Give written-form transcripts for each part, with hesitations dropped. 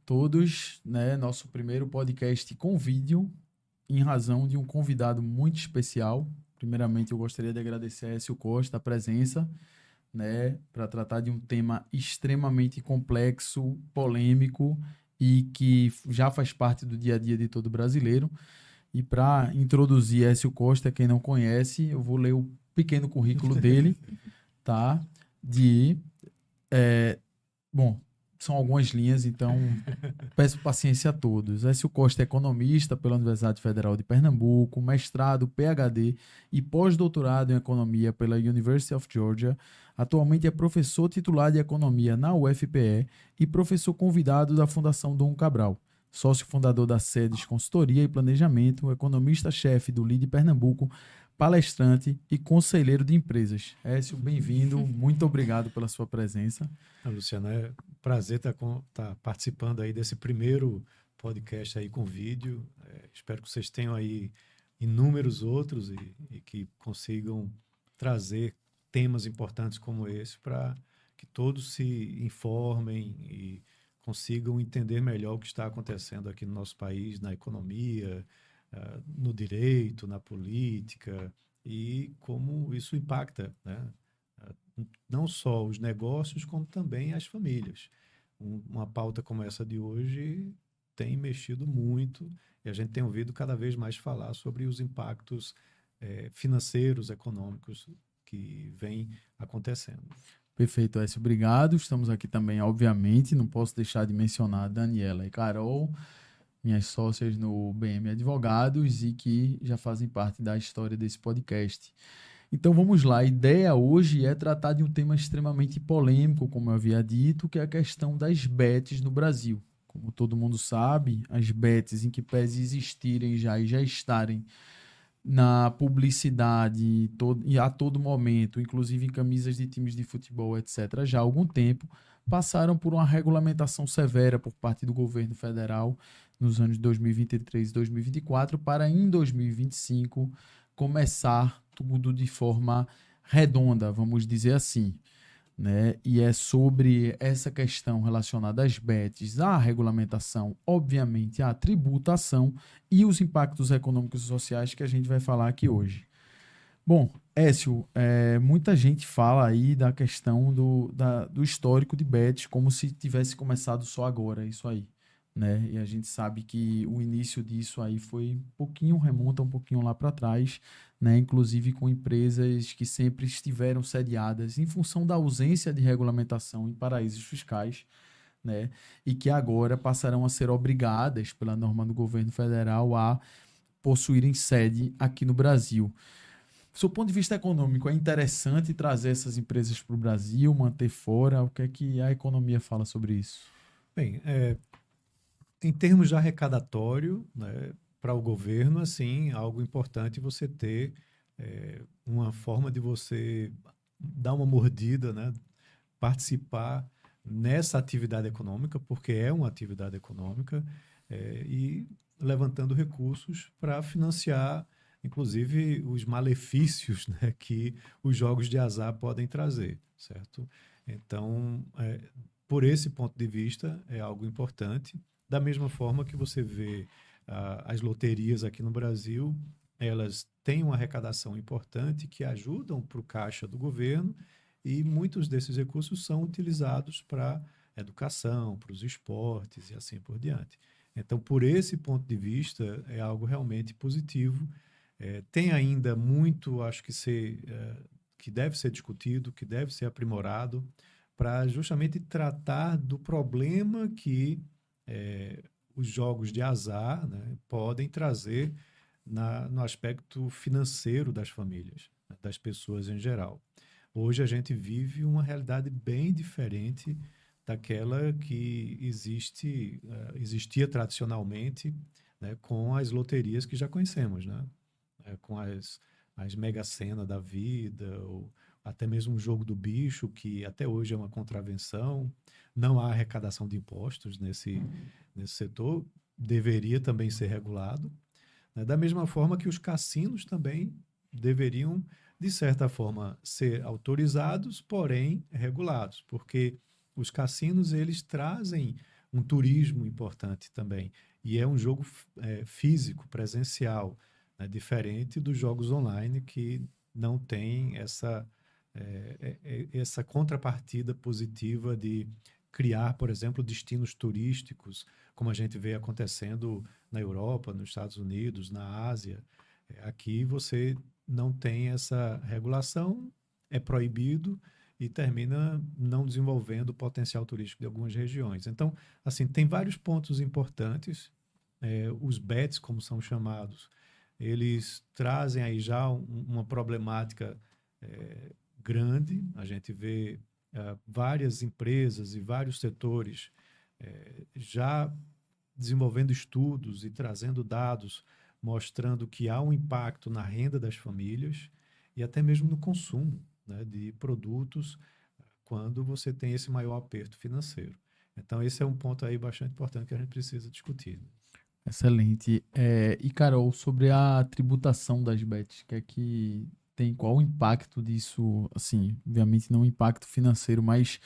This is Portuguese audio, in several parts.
todos, né? Nosso primeiro podcast com vídeo, em razão de um convidado muito especial. Primeiramente, eu gostaria de agradecer a Écio Costa a presença, né, para tratar de um tema extremamente complexo, polêmico e que já faz parte do dia a dia de todo brasileiro. E para introduzir Écio Costa, quem não conhece, eu vou ler o pequeno currículo dele, tá? De Bom, são algumas linhas, então peço paciência a todos. Écio Costa é economista pela Universidade Federal de Pernambuco, mestrado, PhD e pós-doutorado em economia pela University of Georgia. Atualmente é professor titular de economia na UFPE e professor convidado da Fundação Dom Cabral. Sócio fundador da SEDES Consultoria e Planejamento, economista-chefe do LIDE Pernambuco, palestrante e conselheiro de empresas. Écio, bem-vindo, muito obrigado pela sua presença. Luciano, é um prazer estar participando aí desse primeiro podcast aí com vídeo. Espero que vocês tenham aí inúmeros outros e que consigam trazer temas importantes como esse para que todos se informem e consigam entender melhor o que está acontecendo aqui no nosso país, na economia, no direito, na política e como isso impacta, né? Não só os negócios, como também as famílias. Uma pauta como essa de hoje tem mexido muito e a gente tem ouvido cada vez mais falar sobre os impactos financeiros, econômicos que vêm acontecendo. Perfeito, Écio. Obrigado. Estamos aqui também, obviamente, não posso deixar de mencionar a Daniela e Carol, minhas sócias no BM Advogados e que já fazem parte da história desse podcast. Então vamos lá, a ideia hoje é tratar de um tema extremamente polêmico, como eu havia dito, que é a questão das bets no Brasil. Como todo mundo sabe, as bets, em que pese existirem já e já estarem na publicidade e a todo momento, inclusive em camisas de times de futebol, etc., já há algum tempo, passaram por uma regulamentação severa por parte do governo federal nos anos 2023 e 2024 para, em 2025, começar tudo de forma redonda, vamos dizer assim, né? E é sobre essa questão relacionada às bets, à regulamentação, obviamente, à tributação e os impactos econômicos e sociais que a gente vai falar aqui hoje. Bom, Écio, muita gente fala aí da questão do histórico de bets como se tivesse começado só agora, isso aí, né? E a gente sabe que o início disso aí foi remonta um pouquinho lá para trás, né? Inclusive com empresas que sempre estiveram sediadas em função da ausência de regulamentação em paraísos fiscais, né? E que agora passarão a ser obrigadas pela norma do governo federal a possuírem sede aqui no Brasil. Do seu ponto de vista econômico, é interessante trazer essas empresas para o Brasil, manter fora? O que é que a economia fala sobre isso? Bem, em termos de arrecadatório, né, para o governo, assim, algo importante você ter uma forma de você dar uma mordida, né, participar nessa atividade econômica, porque é uma atividade econômica, e levantando recursos para financiar, inclusive, os malefícios, né, que os jogos de azar podem trazer, certo? Então, por esse ponto de vista, é algo importante. Da mesma forma que você vê as loterias aqui no Brasil, elas têm uma arrecadação importante que ajudam para o caixa do governo e muitos desses recursos são utilizados para educação, para os esportes e assim por diante. Então, por esse ponto de vista, é algo realmente positivo. Tem ainda muito, acho que deve ser discutido, que deve ser aprimorado, para justamente tratar do problema que os jogos de azar, né, podem trazer no aspecto financeiro das famílias, né, das pessoas em geral. Hoje a gente vive uma realidade bem diferente daquela que existia tradicionalmente, né, com as loterias que já conhecemos, né? Com as Mega Sena da vida, ou até mesmo o jogo do bicho, que até hoje é uma contravenção. Não há arrecadação de impostos nesse setor, deveria também ser regulado, né? Da mesma forma que os cassinos também deveriam, de certa forma, ser autorizados, porém regulados, porque os cassinos eles trazem um turismo importante também. E é um jogo físico, presencial, né? Diferente dos jogos online que não tem essa contrapartida positiva de criar, por exemplo, destinos turísticos, como a gente vê acontecendo na Europa, nos Estados Unidos, na Ásia. Aqui você não tem essa regulação, é proibido e termina não desenvolvendo o potencial turístico de algumas regiões. Então, assim, tem vários pontos importantes. Os bets, como são chamados, eles trazem aí já uma problemática grande. A gente vê várias empresas e vários setores já desenvolvendo estudos e trazendo dados mostrando que há um impacto na renda das famílias e até mesmo no consumo, né, de produtos quando você tem esse maior aperto financeiro. Então, esse é um ponto aí bastante importante que a gente precisa discutir. Excelente. E, Carol, sobre a tributação das bets, que tem qual o impacto disso? Assim, obviamente não o impacto financeiro, mas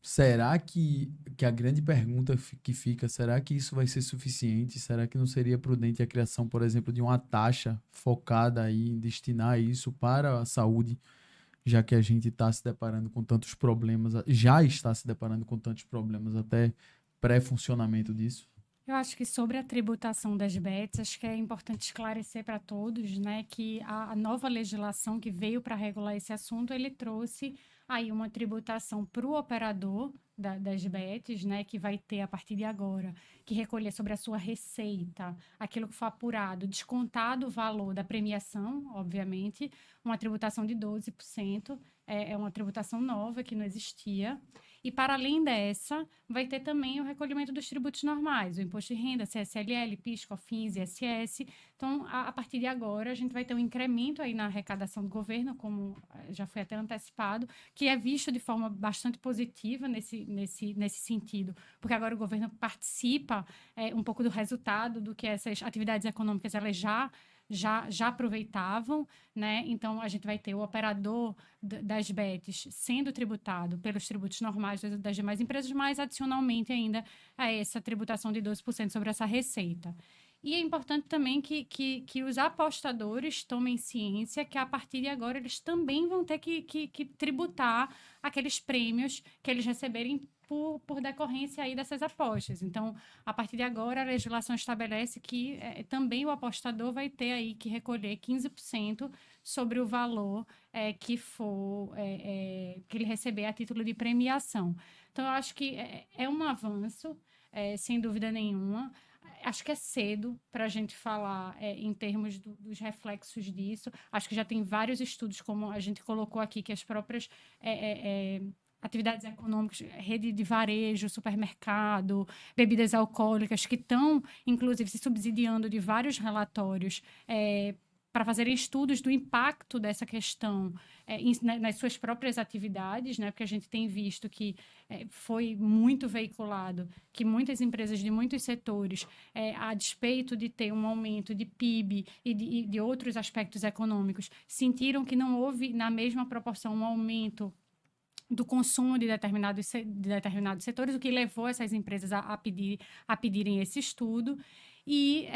será que a grande pergunta que fica, será que isso vai ser suficiente? Será que não seria prudente a criação, por exemplo, de uma taxa focada aí em destinar isso para a saúde, já que a gente está se deparando com tantos problemas, já está se deparando com tantos problemas até pré-funcionamento disso? Eu acho que sobre a tributação das bets, acho que é importante esclarecer para todos, né, que a nova legislação que veio para regular esse assunto, ele trouxe aí uma tributação para o operador das bets, né, que vai ter a partir de agora, que recolher sobre a sua receita, aquilo que foi apurado, descontado o valor da premiação, obviamente, uma tributação de 12%, é uma tributação nova que não existia. E, para além dessa, vai ter também o recolhimento dos tributos normais, o imposto de renda, CSLL, PIS, COFINS, ISS. Então, a partir de agora, a gente vai ter um incremento aí na arrecadação do governo, como já foi até antecipado, que é visto de forma bastante positiva nesse sentido, porque agora o governo participa um pouco do resultado do que essas atividades econômicas elas já aproveitavam, né? Então, a gente vai ter o operador das bets sendo tributado pelos tributos normais das demais empresas, mas, adicionalmente, ainda a essa tributação de 12% sobre essa receita. E é importante também que os apostadores tomem ciência que, a partir de agora, eles também vão ter que tributar aqueles prêmios que eles receberem por decorrência aí dessas apostas. Então, a partir de agora, a legislação estabelece que também o apostador vai ter aí que recolher 15% sobre o valor que ele receber a título de premiação. Então, eu acho que é um avanço, sem dúvida nenhuma. Acho que é cedo para a gente falar em termos dos reflexos disso. Acho que já tem vários estudos, como a gente colocou aqui, que as próprias atividades econômicas, rede de varejo, supermercado, bebidas alcoólicas, que estão, inclusive, se subsidiando de vários relatórios para fazerem estudos do impacto dessa questão nas suas próprias atividades, né? Porque a gente tem visto que foi muito veiculado, que muitas empresas de muitos setores, a despeito de ter um aumento de PIB e de outros aspectos econômicos, sentiram que não houve, na mesma proporção, um aumento do consumo de determinados setores, o que levou essas empresas a pedirem esse estudo. E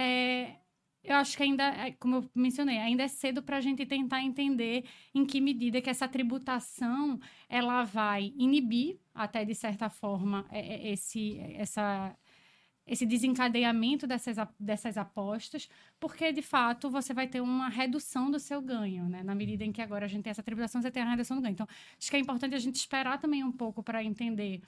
eu acho que ainda, como eu mencionei, ainda é cedo para a gente tentar entender em que medida que essa tributação ela vai inibir, até de certa forma, esse desencadeamento dessas apostas, porque, de fato, você vai ter uma redução do seu ganho, né? Na medida em que agora a gente tem essa tributação, você tem a redução do ganho. Então, acho que é importante a gente esperar também um pouco para entender,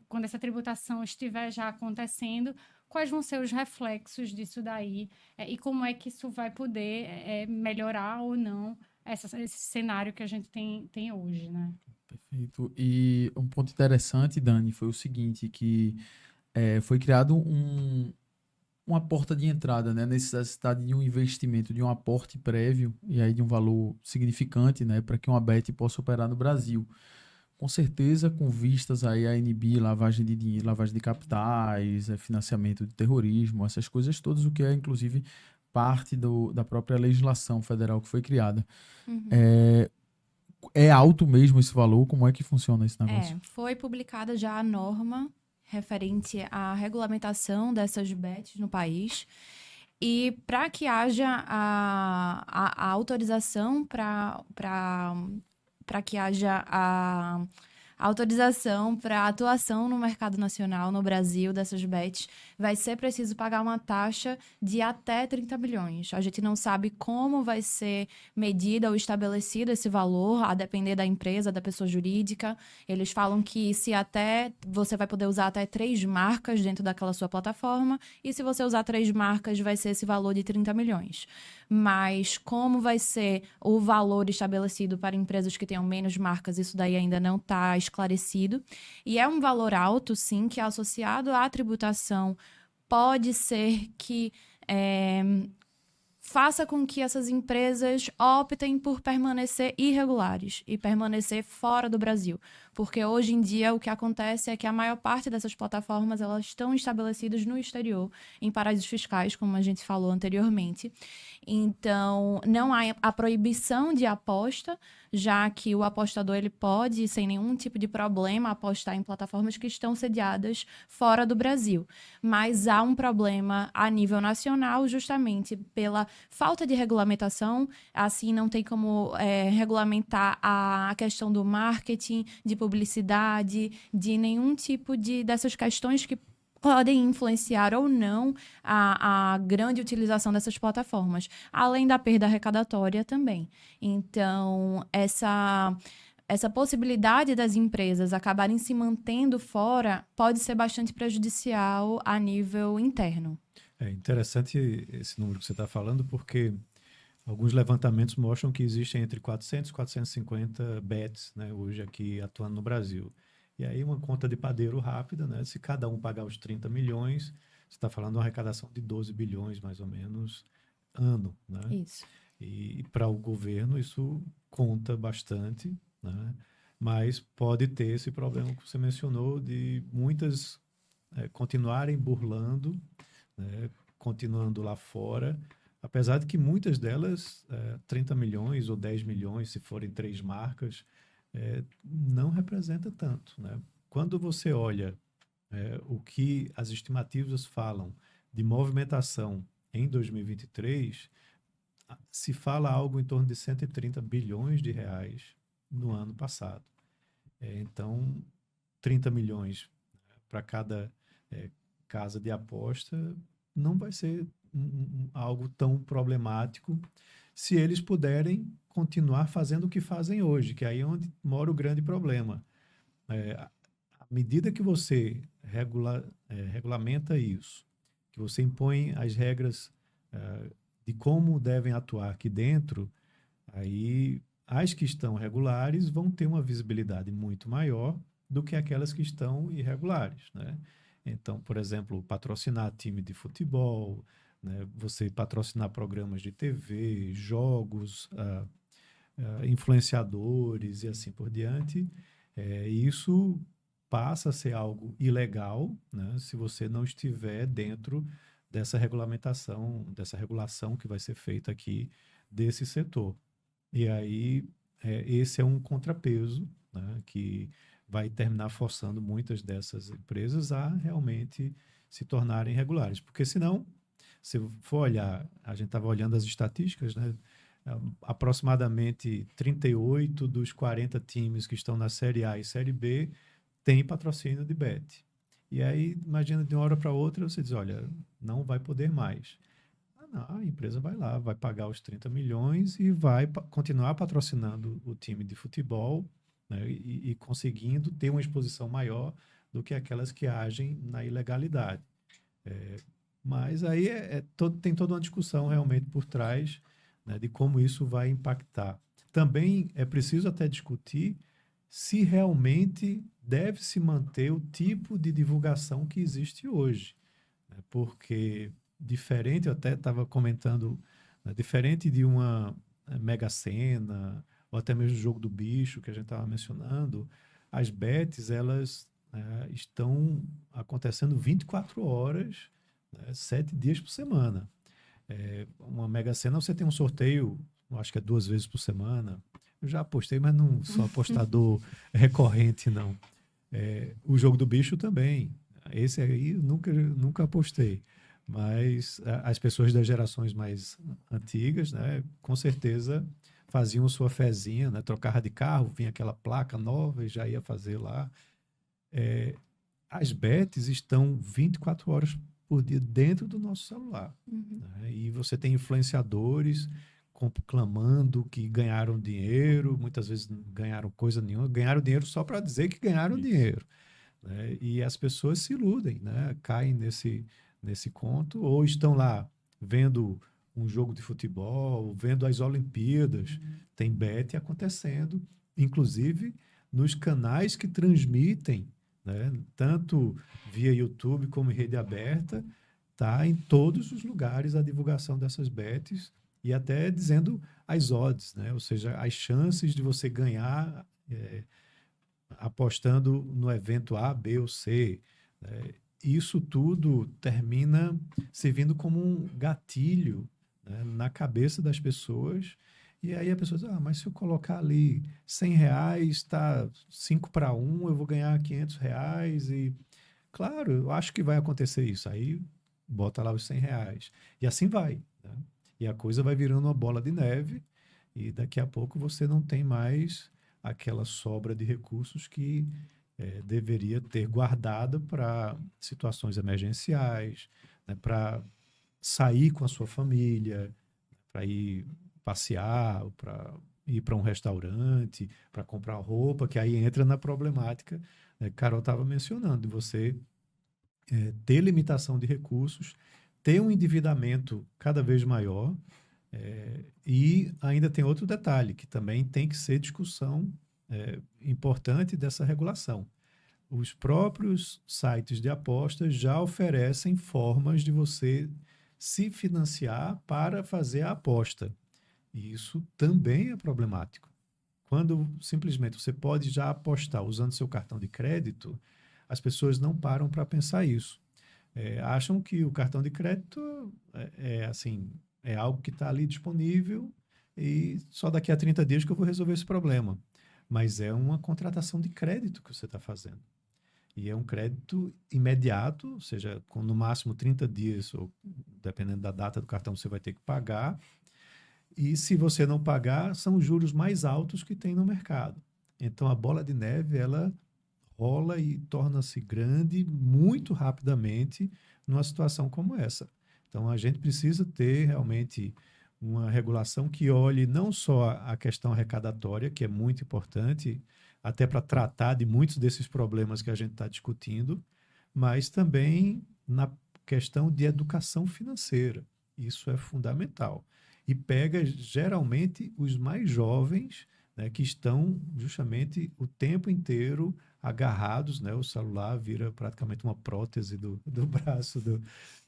quando essa tributação estiver já acontecendo, quais vão ser os reflexos disso daí e como é que isso vai poder melhorar ou não esse cenário que a gente tem hoje, né? Perfeito. E um ponto interessante, Dani, foi o seguinte, que foi criado uma porta de entrada, né? Necessidade de um investimento, de um aporte prévio e aí de um valor significante, né? Para que uma bet possa operar no Brasil. Com certeza, com vistas aí a NB, lavagem de dinheiro, lavagem de capitais, financiamento de terrorismo, essas coisas todas, o que é, inclusive, parte da própria legislação federal que foi criada. Uhum. É alto mesmo esse valor? Como é que funciona esse negócio? Foi publicada já a norma referente à regulamentação dessas bets no país. E para que haja a autorização para que haja a autorização para atuação no mercado nacional, no Brasil, dessas bets, vai ser preciso pagar uma taxa de até 30 bilhões. A gente não sabe como vai ser medida ou estabelecido esse valor, a depender da empresa, da pessoa jurídica. Eles falam que você vai poder usar até 3 marcas dentro daquela sua plataforma, e se você usar 3 marcas, vai ser esse valor de 30 milhões. Mas como vai ser o valor estabelecido para empresas que tenham menos marcas, isso daí ainda não está esclarecido. E é um valor alto, sim, que é associado à tributação. Pode ser que faça com que essas empresas optem por permanecer irregulares e permanecer fora do Brasil. Porque hoje em dia o que acontece é que a maior parte dessas plataformas elas estão estabelecidas no exterior, em paraísos fiscais, como a gente falou anteriormente. Então, não há a proibição de aposta, já que o apostador ele pode, sem nenhum tipo de problema, apostar em plataformas que estão sediadas fora do Brasil. Mas há um problema a nível nacional, justamente pela falta de regulamentação. Assim, não tem como regulamentar a questão do marketing, de publicidade, de nenhum tipo dessas questões que podem influenciar ou não a grande utilização dessas plataformas, além da perda arrecadatória também. Então, essa possibilidade das empresas acabarem se mantendo fora pode ser bastante prejudicial a nível interno. É interessante esse número que você está falando, porque alguns levantamentos mostram que existem entre 400 e 450 bets, né, hoje aqui atuando no Brasil. E aí uma conta de padeiro rápida, né? Se cada um pagar os 30 milhões, você está falando de uma arrecadação de 12 bilhões, mais ou menos, ano, né? Isso. E para o governo isso conta bastante, né? Mas pode ter esse problema que você mencionou de muitas continuarem burlando, né? Continuando lá fora, apesar de que muitas delas, 30 milhões ou 10 milhões, se forem 3 marcas, não representa tanto, né? Quando você olha o que as estimativas falam de movimentação em 2023, se fala algo em torno de 130 bilhões de reais no ano passado. Então, 30 milhões para cada casa de aposta não vai ser algo tão problemático se eles puderem continuar fazendo o que fazem hoje, que aí é onde mora o grande problema. À medida que você regulamenta isso, que você impõe as regras de como devem atuar aqui dentro, aí as que estão regulares vão ter uma visibilidade muito maior do que aquelas que estão irregulares, né? Então, por exemplo, patrocinar time de futebol, né? Você patrocinar programas de TV, jogos, influenciadores e assim por diante, isso passa a ser algo ilegal, né? Se você não estiver dentro dessa regulamentação, dessa regulação que vai ser feita aqui desse setor. E aí, esse é um contrapeso, né, que vai terminar forçando muitas dessas empresas a realmente se tornarem regulares. Porque senão, se for olhar, a gente estava olhando as estatísticas, né, aproximadamente 38 dos 40 times que estão na Série A e Série B têm patrocínio de bet. E aí, imagina, de uma hora para outra, você diz, olha, não vai poder mais. Não, a empresa vai lá, vai pagar os 30 milhões e vai continuar patrocinando o time de futebol, né, e conseguindo ter uma exposição maior do que aquelas que agem na ilegalidade. Mas aí tem toda uma discussão realmente por trás, né, de como isso vai impactar. Também é preciso até discutir se realmente deve se manter o tipo de divulgação que existe hoje, né, porque diferente, eu até estava comentando, né, diferente de uma Mega Sena, ou até mesmo o jogo do bicho que a gente estava mencionando, as bets, elas estão acontecendo 24 horas, né, 7 dias por semana. Uma Mega Sena, você tem um sorteio, acho que é 2 vezes por semana. Eu já apostei, mas não sou apostador recorrente, não. O jogo do bicho também. Esse aí eu nunca apostei. Mas as pessoas das gerações mais antigas, né, com certeza faziam sua fezinha, né, trocava de carro, vinha aquela placa nova e já ia fazer lá. As bets estão 24 horas por dia dentro do nosso celular. Né? E você tem influenciadores clamando que ganharam dinheiro, muitas vezes não ganharam coisa nenhuma, ganharam dinheiro só para dizer que ganharam dinheiro. Né? E as pessoas se iludem, né? Caem nesse conto, ou estão lá vendo um jogo de futebol, vendo as Olimpíadas, tem bet acontecendo, inclusive nos canais que transmitem, né? Tanto via YouTube como em rede aberta, tá em todos os lugares a divulgação dessas bets e até dizendo as odds, né? Ou seja, as chances de você ganhar apostando no evento A, B ou C. Né? Isso tudo termina servindo como um gatilho, né, na cabeça das pessoas. E aí a pessoa diz, mas se eu colocar ali R$100, está 5-1, eu vou ganhar R$500. E, claro, eu acho que vai acontecer isso. Aí bota lá os R$100. E assim vai. Né? E a coisa vai virando uma bola de neve. E daqui a pouco você não tem mais aquela sobra de recursos que deveria ter guardado para situações emergenciais, né, para sair com a sua família, para ir passear, para ir para um restaurante, para comprar roupa, que aí entra na problemática, né, que Carol estava mencionando, de você ter limitação de recursos, ter um endividamento cada vez maior, e ainda tem outro detalhe, que também tem que ser discussão importante dessa regulação. Os próprios sites de apostas já oferecem formas de você se financiar para fazer a aposta. E isso também é problemático. Quando simplesmente você pode já apostar usando seu cartão de crédito, as pessoas não param para pensar isso. Acham que o cartão de crédito é algo que está ali disponível e só daqui a 30 dias que eu vou resolver esse problema. Mas é uma contratação de crédito que você está fazendo. E é um crédito imediato, ou seja, com no máximo 30 dias, ou dependendo da data do cartão, você vai ter que pagar. E se você não pagar, são os juros mais altos que tem no mercado. Então, a bola de neve, ela rola e torna-se grande muito rapidamente numa situação como essa. Então, a gente precisa ter realmente uma regulação que olhe não só a questão arrecadatória, que é muito importante, até para tratar de muitos desses problemas que a gente está discutindo, mas também na questão de educação financeira. Isso é fundamental. E pega geralmente os mais jovens, né, que estão justamente o tempo inteiro agarrados, né? O celular vira praticamente uma prótese do braço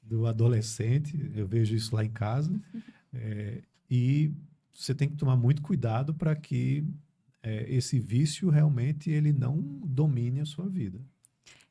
do adolescente. Eu vejo isso lá em casa. E você tem que tomar muito cuidado para que esse vício realmente ele não domine a sua vida.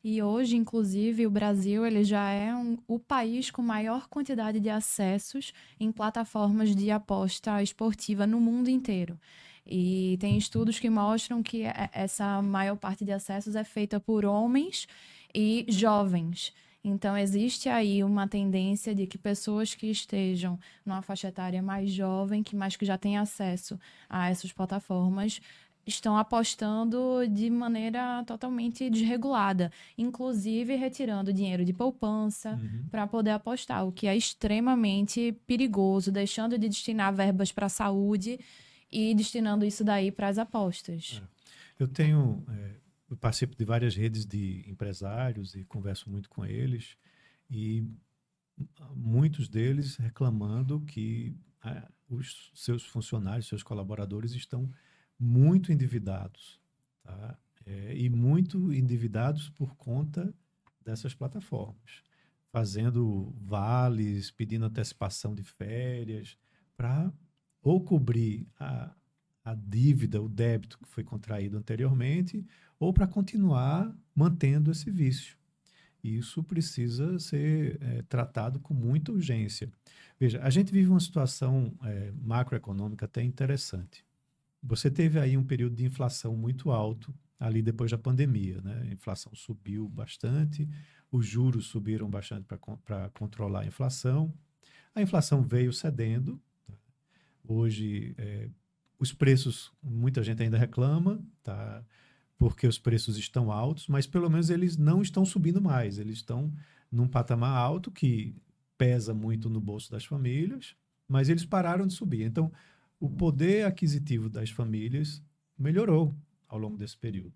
E hoje, inclusive, o Brasil ele já é o país com maior quantidade de acessos em plataformas de aposta esportiva no mundo inteiro. E tem estudos que mostram que essa maior parte de acessos é feita por homens e jovens. Então, existe aí uma tendência de que pessoas que estejam numa faixa etária mais jovem, mas que já têm acesso a essas plataformas, estão apostando de maneira totalmente desregulada, inclusive retirando dinheiro de poupança para poder apostar, o que é extremamente perigoso, deixando de destinar verbas para a saúde e destinando isso daí para as apostas. Eu participo de várias redes de empresários e converso muito com eles, e muitos deles reclamando que os seus funcionários, seus colaboradores estão muito endividados, tá? E muito endividados por conta dessas plataformas, fazendo vales, pedindo antecipação de férias, para ou cobrir a dívida, o débito que foi contraído anteriormente, ou para continuar mantendo esse vício. E isso precisa ser tratado com muita urgência. Veja, a gente vive uma situação macroeconômica até interessante. Você teve aí um período de inflação muito alto ali depois da pandemia, né? A inflação subiu bastante, os juros subiram bastante para controlar a inflação. A inflação veio cedendo. Hoje, os preços, muita gente ainda reclama, tá? Porque os preços estão altos, mas pelo menos eles não estão subindo mais. Eles estão num patamar alto que pesa muito no bolso das famílias, mas eles pararam de subir. Então, o poder aquisitivo das famílias melhorou ao longo desse período.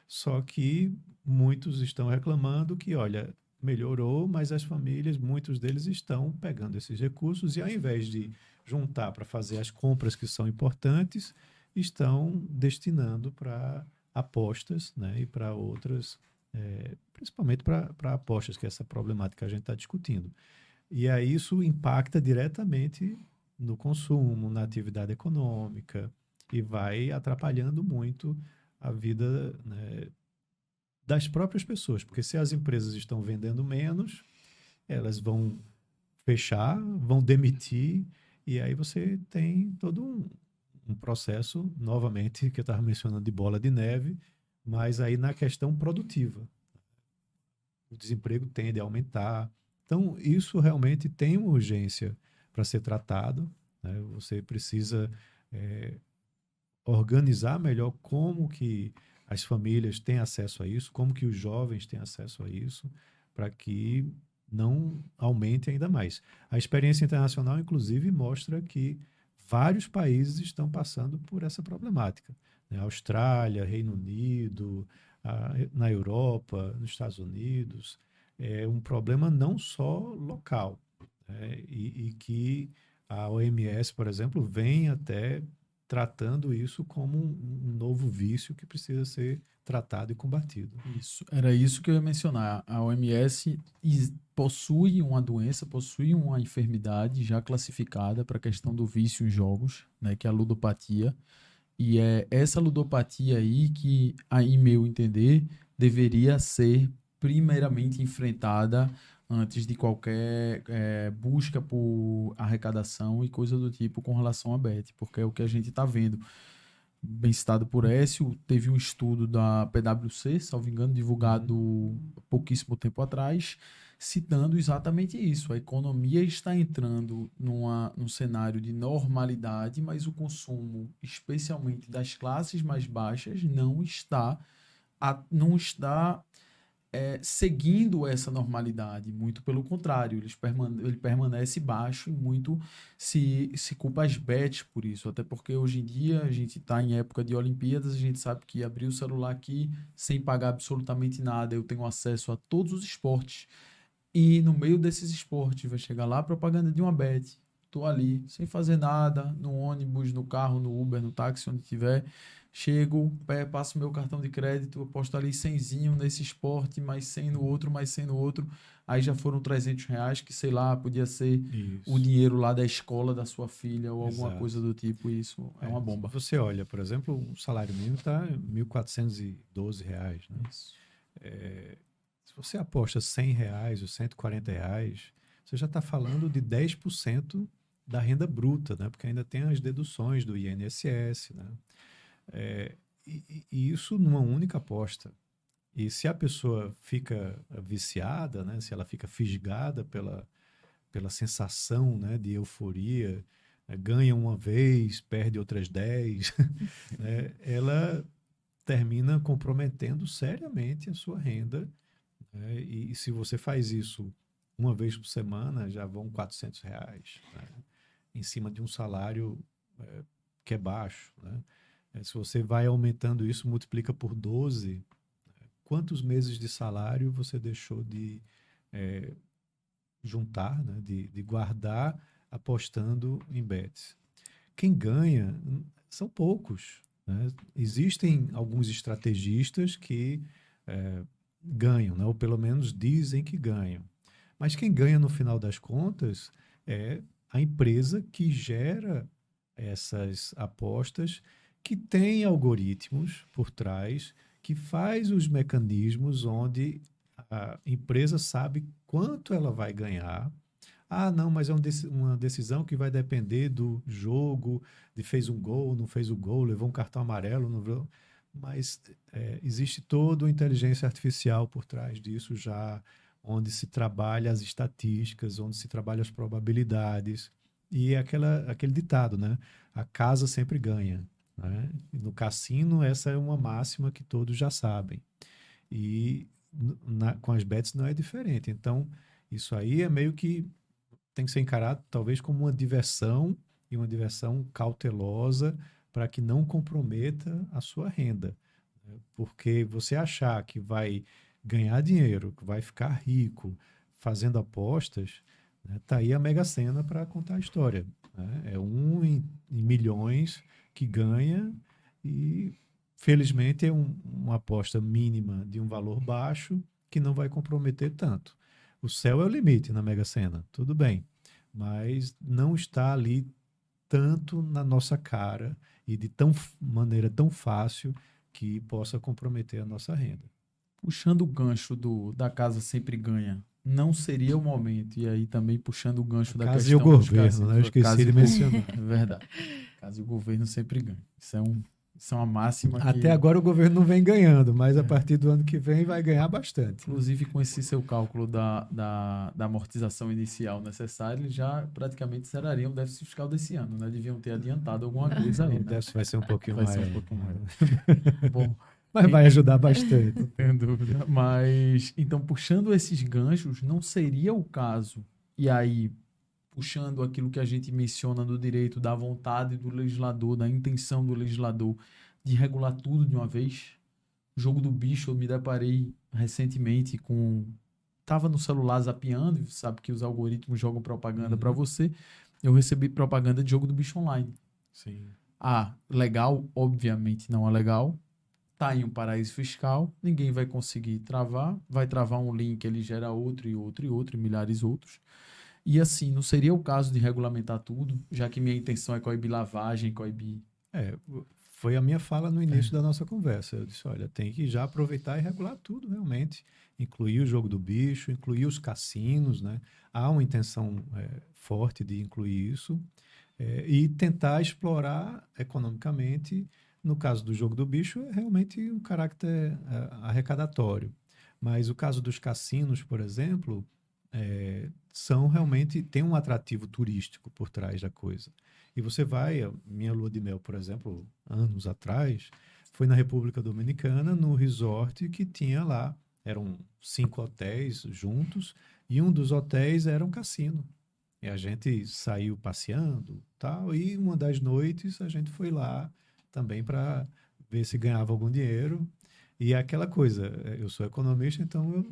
Só que muitos estão reclamando que, olha, melhorou, mas as famílias, muitos deles estão pegando esses recursos e, ao invés de juntar para fazer as compras que são importantes, estão destinando para apostas, né, e para outras, principalmente para apostas, que é essa problemática que a gente está discutindo. E aí isso impacta diretamente no consumo, na atividade econômica, e vai atrapalhando muito a vida, né, das próprias pessoas, porque se as empresas estão vendendo menos, elas vão fechar, vão demitir, e aí você tem todo um processo, novamente, que eu estava mencionando de bola de neve, mas aí na questão produtiva. O desemprego tende a aumentar. Então, isso realmente tem uma urgência para ser tratado, né? Você precisa organizar melhor como que as famílias têm acesso a isso, como que os jovens têm acesso a isso, para que não aumente ainda mais. A experiência internacional, inclusive, mostra que vários países estão passando por essa problemática, né? Austrália, Reino Unido, na Europa, nos Estados Unidos. É um problema não só local, né? E que a OMS, por exemplo, vem até tratando isso como um novo vício que precisa ser tratado e combatido. Isso, era isso que eu ia mencionar. A OMS possui uma doença, possui uma enfermidade já classificada para a questão do vício em jogos, né, que é a ludopatia. E é essa ludopatia aí que, em meu entender, deveria ser primeiramente enfrentada antes de qualquer busca por arrecadação e coisa do tipo com relação à Bet, porque é o que a gente está vendo. Bem citado por Écio, teve um estudo da PwC, salvo engano, divulgado pouquíssimo tempo atrás, citando exatamente isso. A economia está entrando num cenário de normalidade, mas o consumo, especialmente das classes mais baixas, não está seguindo essa normalidade. Muito pelo contrário, ele permanece baixo e muito se culpa as bets por isso. Até porque hoje em dia a gente está em época de Olimpíadas, a gente sabe que abrir o celular aqui sem pagar absolutamente nada, eu tenho acesso a todos os esportes. E no meio desses esportes vai chegar lá a propaganda de uma bet. Tô ali, sem fazer nada, no ônibus, no carro, no Uber, no táxi, onde tiver. Chego, passo meu cartão de crédito, aposto ali 100zinho nesse esporte, mais 100 no outro, mais 100 no outro. Aí já foram R$300, que sei lá, podia ser Isso. o dinheiro lá da escola da sua filha ou alguma Exato. coisa do tipo. Isso é uma bomba. Você olha, por exemplo, o salário mínimo está R$ 1.412, né? Isso. Se você aposta R$100 ou R$140, você já está falando de 10% da renda bruta, né? Porque ainda tem as deduções do INSS, né? E isso numa única aposta. E se a pessoa fica viciada, né? Se ela fica fisgada pela sensação, né, de euforia, né? Ganha uma vez, perde outras 10, né? Ela termina comprometendo seriamente a sua renda, né? E se você faz isso uma vez por semana, já vão R$400, né? Em cima de um salário que é baixo, né? Se você vai aumentando isso, multiplica por 12, quantos meses de salário você deixou de juntar, né? de guardar apostando em bets? Quem ganha são poucos, né? Existem alguns estrategistas que ganham, né? Ou pelo menos dizem que ganham. Mas quem ganha no final das contas é a empresa que gera essas apostas, que tem algoritmos por trás, que faz os mecanismos onde a empresa sabe quanto ela vai ganhar. Ah, não, mas é uma decisão que vai depender do jogo, de fez um gol, não fez o gol, levou um cartão amarelo, não levou. mas existe toda uma inteligência artificial por trás disso já, onde se trabalha as estatísticas, onde se trabalha as probabilidades, e aquele ditado, né? A casa sempre ganha, né? E no cassino, essa é uma máxima que todos já sabem. E com as bets não é diferente. Então, isso aí é meio que tem que ser encarado talvez como uma diversão, e uma diversão cautelosa para que não comprometa a sua renda. Porque você achar que vai ganhar dinheiro, que vai ficar rico fazendo apostas, né, tá aí a Mega Sena para contar a história, né? É um em milhões que ganha e, felizmente, é uma aposta mínima de um valor baixo que não vai comprometer tanto. O céu é o limite na Mega Sena, tudo bem, mas não está ali tanto na nossa cara e de maneira tão fácil que possa comprometer a nossa renda. Puxando o gancho da casa sempre ganha, não seria o momento, e aí também puxando o gancho da Casa e questão o dos governo, cassinos, né? Eu esqueci de mencionar. É verdade. Casa e o governo sempre ganha. Isso é uma máxima que, Até agora o governo não vem ganhando, mas a partir do ano que vem vai ganhar bastante. inclusive com esse seu cálculo da amortização inicial necessária, eles já praticamente zerariam o déficit fiscal desse ano, né? Deviam ter adiantado alguma coisa aí, O né? déficit vai ser um pouquinho Vai ser maior. um pouquinho maior. Bom, Mas vai ajudar bastante. não tenho dúvida. Mas, então, puxando esses ganchos, não seria o caso, e aí, puxando aquilo que a gente menciona do direito, da vontade do legislador, da intenção do legislador de regular tudo de uma vez? O jogo do bicho, eu me deparei recentemente com... Tava no celular zapeando, sabe que os algoritmos jogam propaganda para você. Eu recebi propaganda de jogo do bicho online. Sim. Ah, legal? Obviamente não é legal. Tá em um paraíso fiscal, ninguém vai conseguir travar, vai travar um link, ele gera outro e outro e outro, e milhares outros. E assim, não seria o caso de regulamentar tudo, já que minha intenção é coibir lavagem, coibir... Foi a minha fala no início da nossa conversa. Eu disse, olha, tem que já aproveitar e regular tudo, realmente. Incluir o jogo do bicho, incluir os cassinos, né? Há uma intenção forte de incluir isso. E tentar explorar economicamente. No caso do jogo do bicho, é realmente um caráter arrecadatório. Mas o caso dos cassinos, por exemplo, são realmente... Tem um atrativo turístico por trás da coisa. E você vai... Minha lua de mel, por exemplo, anos atrás, foi na República Dominicana, no resort que tinha lá. Eram 5 hotéis juntos, e um dos hotéis era um cassino. E a gente saiu passeando, tal, e uma das noites a gente foi lá também para ver se ganhava algum dinheiro. E é aquela coisa, eu sou economista, então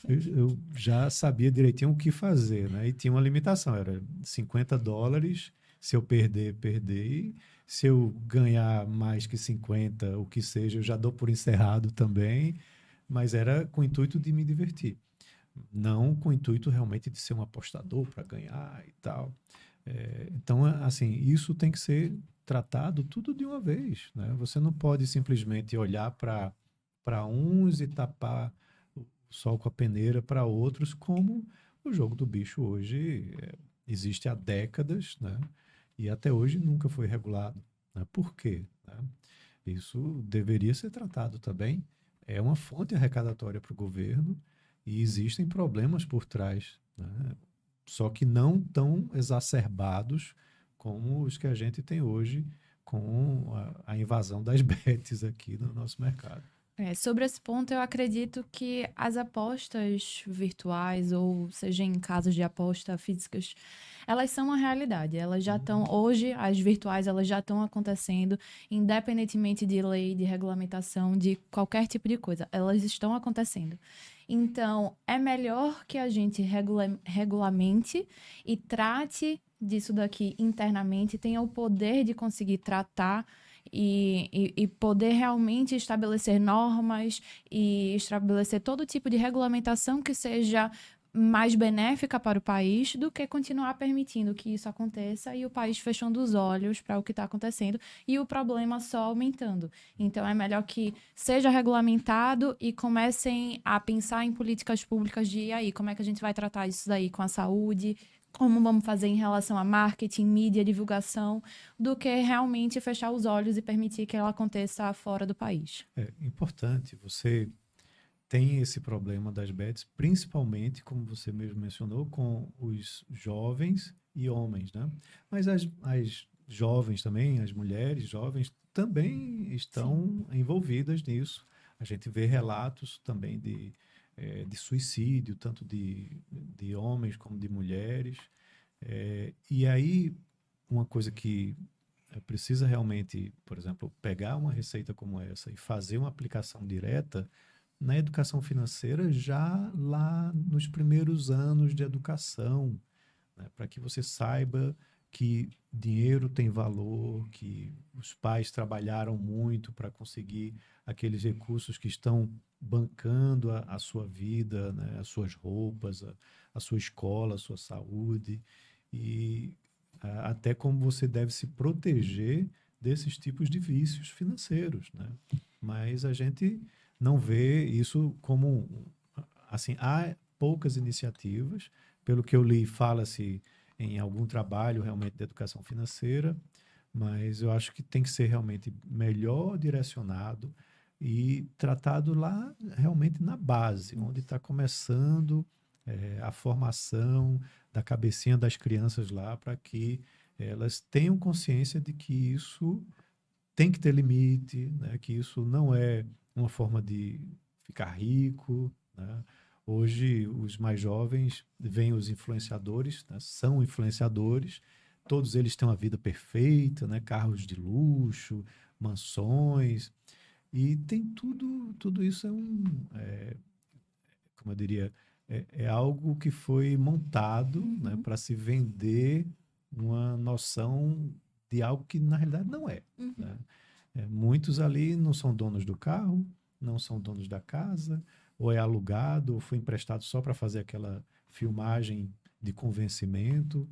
eu já sabia direitinho o que fazer, né? E tinha uma limitação, era $50, se eu perder, e se eu ganhar mais que 50, o que seja, eu já dou por encerrado também, mas era com o intuito de me divertir. Não com o intuito realmente de ser um apostador para ganhar e tal. Então, assim, isso tem que ser tratado tudo de uma vez, né? Você não pode simplesmente olhar para uns e tapar o sol com a peneira para outros, como o jogo do bicho hoje existe há décadas, né? E até hoje nunca foi regulado, né? Por quê? Né? Isso deveria ser tratado também. É uma fonte arrecadatória para o governo e existem problemas por trás, né? Só que não tão exacerbados como os que a gente tem hoje com a invasão das bets aqui no nosso mercado. Sobre esse ponto, eu acredito que as apostas virtuais, ou seja, em casas de aposta físicas, elas são uma realidade. Elas já estão, hoje, as virtuais, elas já estão acontecendo, independentemente de lei, de regulamentação, de qualquer tipo de coisa. Elas estão acontecendo. Então, é melhor que a gente regulamente e trate disso daqui internamente, tenha o poder de conseguir tratar e poder realmente estabelecer normas e estabelecer todo tipo de regulamentação que seja mais benéfica para o país do que continuar permitindo que isso aconteça e o país fechando os olhos para o que está acontecendo e o problema só aumentando. Então, é melhor que seja regulamentado e comecem a pensar em políticas públicas de, e aí, como é que a gente vai tratar isso daí com a saúde, como vamos fazer em relação a marketing, mídia, divulgação, do que realmente fechar os olhos e permitir que ela aconteça fora do país. É importante, você tem esse problema das bets, principalmente, como você mesmo mencionou, com os jovens e homens, né? Mas as jovens também, as mulheres jovens, também estão envolvidas nisso. A gente vê relatos também de suicídio, tanto de homens como de mulheres. E aí, uma coisa que precisa realmente, por exemplo, pegar uma receita como essa e fazer uma aplicação direta na educação financeira já lá nos primeiros anos de educação, né? Para que você saiba que dinheiro tem valor, que os pais trabalharam muito para conseguir aqueles recursos que estão bancando a sua vida, né? As suas roupas, a sua escola, a sua saúde, e até como você deve se proteger desses tipos de vícios financeiros, né? Mas a gente não vê isso como assim, há poucas iniciativas, pelo que eu li, fala-se em algum trabalho realmente de educação financeira, mas eu acho que tem que ser realmente melhor direcionado e tratado lá realmente na base, onde está começando a formação da cabecinha das crianças lá, para que elas tenham consciência de que isso tem que ter limite, né? Que isso não é uma forma de ficar rico, né? Hoje, os mais jovens veem os influenciadores, né? São influenciadores, todos eles têm uma vida perfeita, né? Carros de luxo, mansões, e tem tudo isso como eu diria, é algo que foi montado, né? Para se vender uma noção de algo que na realidade não é, né? Muitos ali não são donos do carro, não são donos da casa, ou é alugado, ou foi emprestado só para fazer aquela filmagem de convencimento,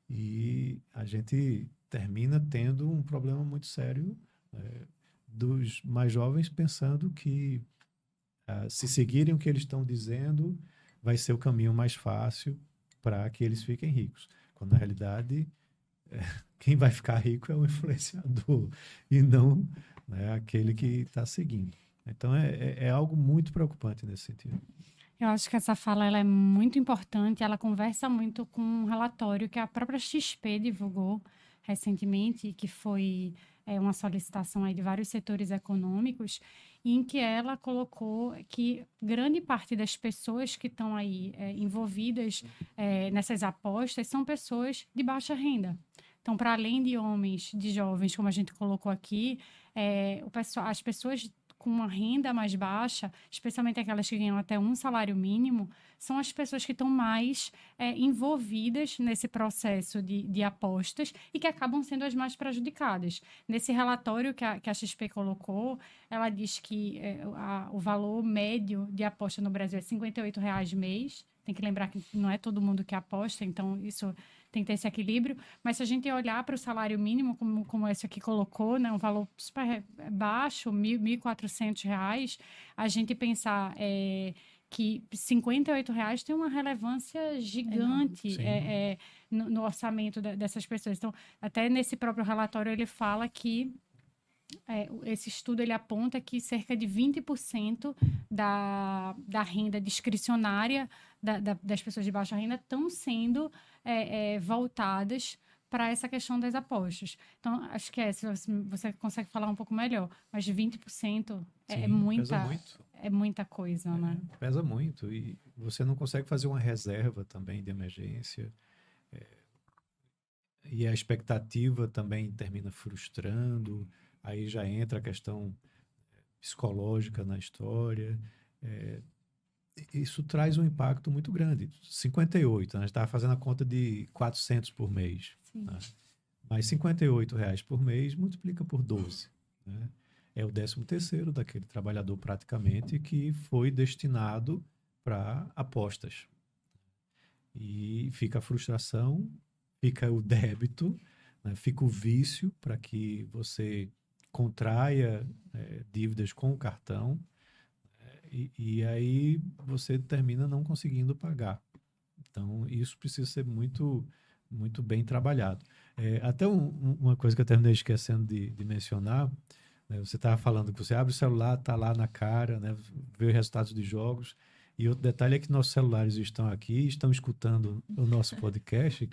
e a gente termina tendo um problema muito sério dos mais jovens pensando que se seguirem o que eles estão dizendo, vai ser o caminho mais fácil para que eles fiquem ricos. Quando na realidade quem vai ficar rico é o influenciador e não, né, aquele que está seguindo. Então, é algo muito preocupante nesse sentido. Eu acho que essa fala ela é muito importante, ela conversa muito com um relatório que a própria XP divulgou recentemente, que foi uma solicitação aí de vários setores econômicos, em que ela colocou que grande parte das pessoas que estão aí envolvidas nessas apostas são pessoas de baixa renda. Então, para além de homens, de jovens, como a gente colocou aqui, as pessoas com uma renda mais baixa, especialmente aquelas que ganham até um salário mínimo, são as pessoas que estão mais envolvidas nesse processo de apostas e que acabam sendo as mais prejudicadas. Nesse relatório que a XP colocou, ela diz que o valor médio de aposta no Brasil é R$ 58,00 mês. Tem que lembrar que não é todo mundo que aposta, então isso tem que ter esse equilíbrio. Mas se a gente olhar para o salário mínimo, como esse aqui colocou, né, um valor super baixo, R$ 1.400, a gente pensar que R$ 58,00 tem uma relevância gigante no orçamento dessas pessoas. Então, até nesse próprio relatório, ele fala que esse estudo ele aponta que cerca de 20% da renda discricionária das pessoas de baixa renda estão sendo voltadas para essa questão das apostas. Então, acho que se você consegue falar um pouco melhor, mas de 20% é muita coisa, né? Pesa muito, e você não consegue fazer uma reserva também de emergência, e a expectativa também termina frustrando. Aí já entra a questão psicológica na história. Isso traz um impacto muito grande. 58, né? A gente estava fazendo a conta de 400 por mês. Né? Mas R$ 58,00 por mês multiplica por 12. Né? É o 13º daquele trabalhador praticamente que foi destinado para apostas. E fica a frustração, fica o débito, né? Fica o vício para que você contraia dívidas com o cartão, e aí você termina não conseguindo pagar. Então, isso precisa ser muito, muito bem trabalhado. Até uma coisa que eu terminei esquecendo de mencionar, né? Você estava falando que você abre o celular, está lá na cara, né? Vê os resultados de jogos. E outro detalhe é que nossos celulares estão aqui, estão escutando o nosso podcast,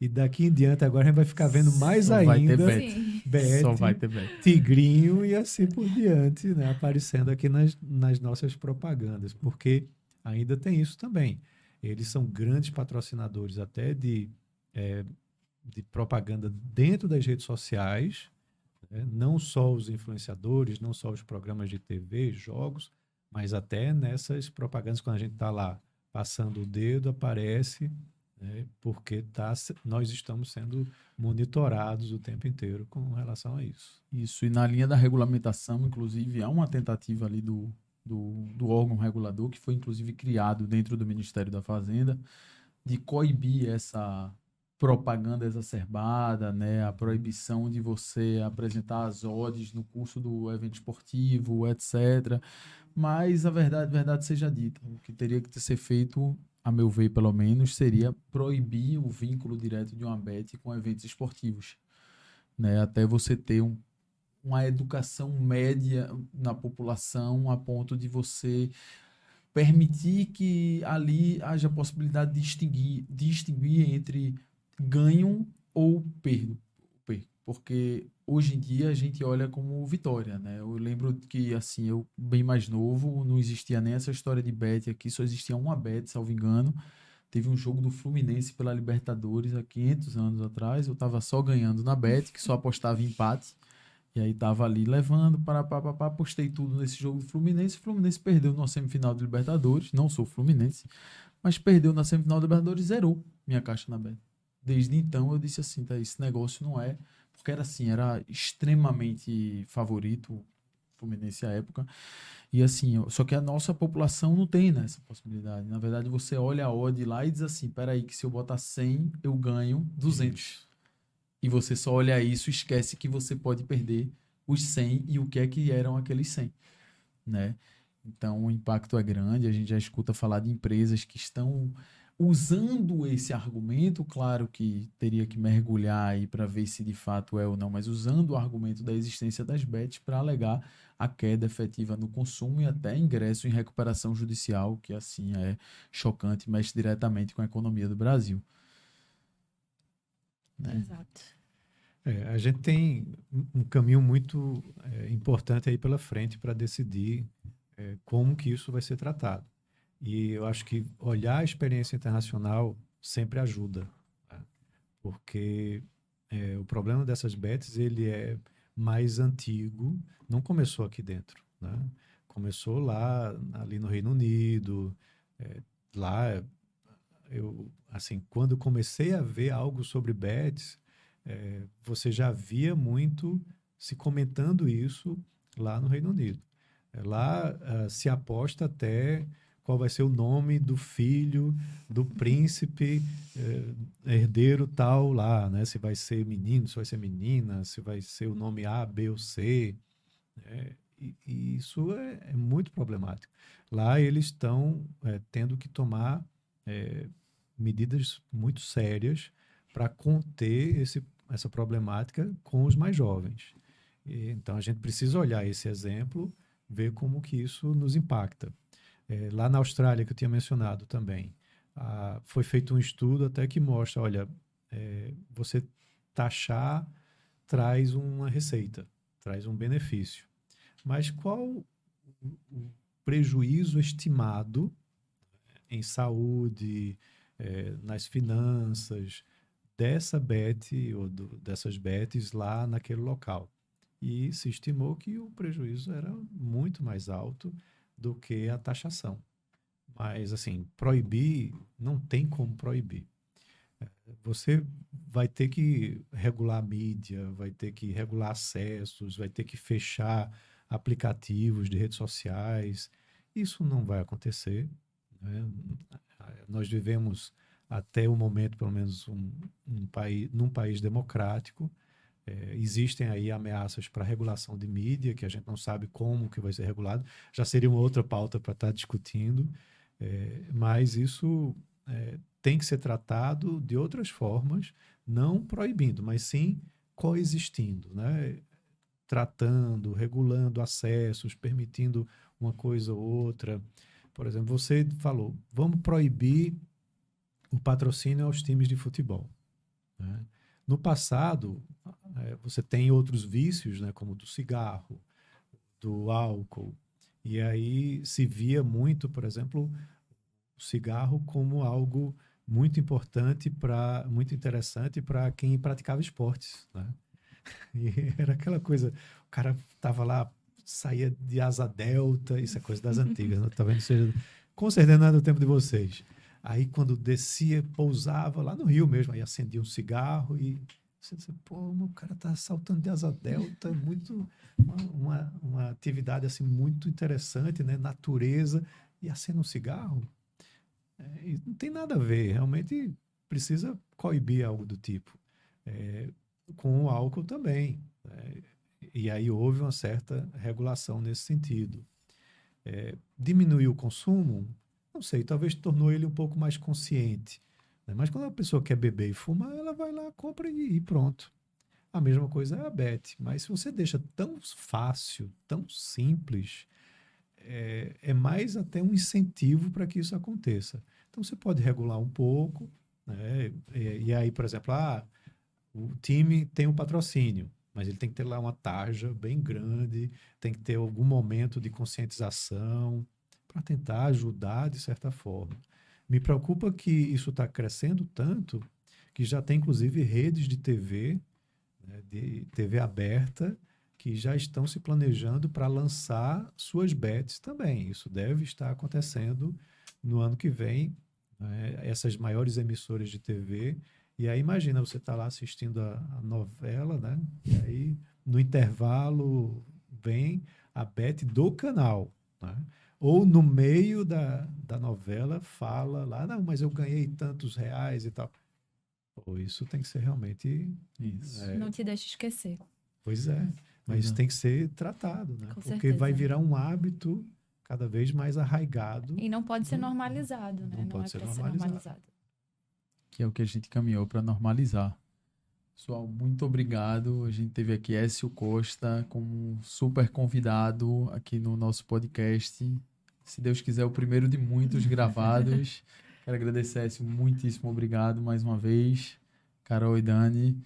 e daqui em diante agora a gente vai ficar vendo mais Só vai ter ainda bet. Sim. Bet, Só vai ter bet. Tigrinho e assim por diante, né? Aparecendo aqui nas nossas propagandas, porque ainda tem isso também. Eles são grandes patrocinadores até de propaganda dentro das redes sociais, né? Não só os influenciadores, não só os programas de TV, jogos, mas até nessas propagandas, quando a gente está lá passando o dedo, aparece, né? Porque nós estamos sendo monitorados o tempo inteiro com relação a isso. Isso, e na linha da regulamentação, inclusive, há uma tentativa ali do órgão regulador, que foi inclusive criado dentro do Ministério da Fazenda, de coibir essa propaganda exacerbada, né? A proibição de você apresentar as odds no curso do evento esportivo, etc. Mas a verdade seja dita, o que teria que ser feito, a meu ver, pelo menos, seria proibir o vínculo direto de uma bet com eventos esportivos, né? Até você ter uma educação média na população a ponto de você permitir que ali haja possibilidade de distinguir entre ganho ou perdo. Porque hoje em dia a gente olha como vitória, né? Eu lembro que, assim, eu bem mais novo, não existia nem essa história de bet aqui, só existia uma bet, salvo engano. Teve um jogo do Fluminense pela Libertadores há 500 anos atrás, eu tava só ganhando na bet, que só apostava em empate. E aí tava ali levando, apostei tudo nesse jogo do Fluminense. O Fluminense perdeu na semifinal de Libertadores, não sou Fluminense, mas perdeu na semifinal de Libertadores, zerou minha caixa na bet. Desde então eu disse assim, tá, esse negócio não é, porque era assim, era extremamente favorito o Fluminense à época. E assim, só que a nossa população não tem, né, essa possibilidade. Na verdade, você olha a odd lá e diz assim, peraí, que se eu botar 100, eu ganho 200. E você só olha isso e esquece que você pode perder os 100 e o que é que eram aqueles 100, né? Então, o impacto é grande. A gente já escuta falar de empresas que estão usando esse argumento, claro que teria que mergulhar aí para ver se de fato é ou não, mas usando o argumento da existência das bets para alegar a queda efetiva no consumo e até ingresso em recuperação judicial, que assim é chocante, mexe diretamente com a economia do Brasil. Né? Exato. A gente tem um caminho muito importante aí pela frente para decidir como que isso vai ser tratado. E eu acho que olhar a experiência internacional sempre ajuda, né? Porque o problema dessas bets, ele é mais antigo, não começou aqui dentro, né? Começou lá, ali no Reino Unido, lá eu, assim, quando comecei a ver algo sobre bets, você já via muito se comentando isso lá no Reino Unido. Lá se aposta até qual vai ser o nome do filho do príncipe herdeiro tal lá, né? Se vai ser menino, se vai ser menina, se vai ser o nome A, B ou C. E isso é muito problemático. Lá eles estão tendo que tomar medidas muito sérias para conter essa problemática com os mais jovens. Então, a gente precisa olhar esse exemplo, ver como que isso nos impacta. Lá na Austrália, que eu tinha mencionado também, foi feito um estudo até que mostra, olha, você taxar traz uma receita, traz um benefício. Mas qual o prejuízo estimado em saúde, nas finanças, dessa bet ou dessas bets lá naquele local? E se estimou que o prejuízo era muito mais alto do que a taxação. Mas, assim, proibir, não tem como proibir. Você vai ter que regular a mídia, vai ter que regular acessos, vai ter que fechar aplicativos de redes sociais. Isso não vai acontecer, né? Nós vivemos até o momento, pelo menos, num país democrático. Existem aí ameaças para regulação de mídia, que a gente não sabe como que vai ser regulado. Já seria uma outra pauta para estar discutindo, mas isso tem que ser tratado de outras formas, não proibindo, mas sim coexistindo, né? Tratando, regulando acessos, permitindo uma coisa ou outra. Por exemplo, você falou, vamos proibir o patrocínio aos times de futebol, né? No passado, você tem outros vícios, né, como do cigarro, do álcool, e aí se via muito, por exemplo, o cigarro como algo muito importante muito interessante para quem praticava esportes, né? E era aquela coisa, o cara tava lá, saía de asa delta, isso é coisa das antigas, né? Talvez não seja, com certeza não é do tempo de vocês. Aí quando descia, pousava lá no Rio mesmo, aí acendia um cigarro e você disse, pô, o cara tá saltando de asa delta, muito uma atividade assim muito interessante, né? Natureza, e acende um cigarro. E não tem nada a ver, realmente precisa coibir algo do tipo. Com o álcool também, né? E aí houve uma certa regulação nesse sentido. Diminuiu o consumo? Não sei, talvez tornou ele um pouco mais consciente, né? Mas quando a pessoa quer beber e fumar, ela vai lá, compra e pronto. A mesma coisa é a Bet, mas se você deixa tão fácil, tão simples, é mais até um incentivo para que isso aconteça. Então você pode regular um pouco, né? E aí, por exemplo, o time tem um patrocínio, mas ele tem que ter lá uma tarja bem grande, tem que ter algum momento de conscientização para tentar ajudar de certa forma. Me preocupa que isso está crescendo tanto que já tem inclusive redes de TV, né, de TV aberta, que já estão se planejando para lançar suas bets também. Isso deve estar acontecendo no ano que vem, né, essas maiores emissoras de TV. E aí imagina, você está lá assistindo a novela, né? E aí no intervalo vem a bet do canal, né? Ou no meio da novela fala lá, não, mas eu ganhei tantos reais e tal. Pô, isso tem que ser realmente... Isso. Não te deixe esquecer. Pois é, mas tem que ser tratado, né? Com Porque certeza. vai virar um hábito cada vez mais arraigado. E não pode ser normalizado, né? Não pode é ser para ser normalizado. normalizado. Que é o que a gente caminhou para normalizar. Pessoal, muito obrigado. A gente teve aqui Écio Costa como um super convidado aqui no nosso podcast. Se Deus quiser, o primeiro de muitos gravados. Quero agradecer, Écio. Muitíssimo obrigado mais uma vez. Carol e Dani.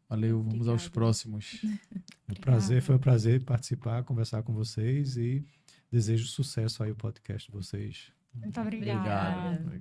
Valeu, vamos aos Obrigada. próximos. Foi um prazer participar, conversar com vocês e desejo sucesso aí ao podcast de vocês. Muito obrigada. Obrigado.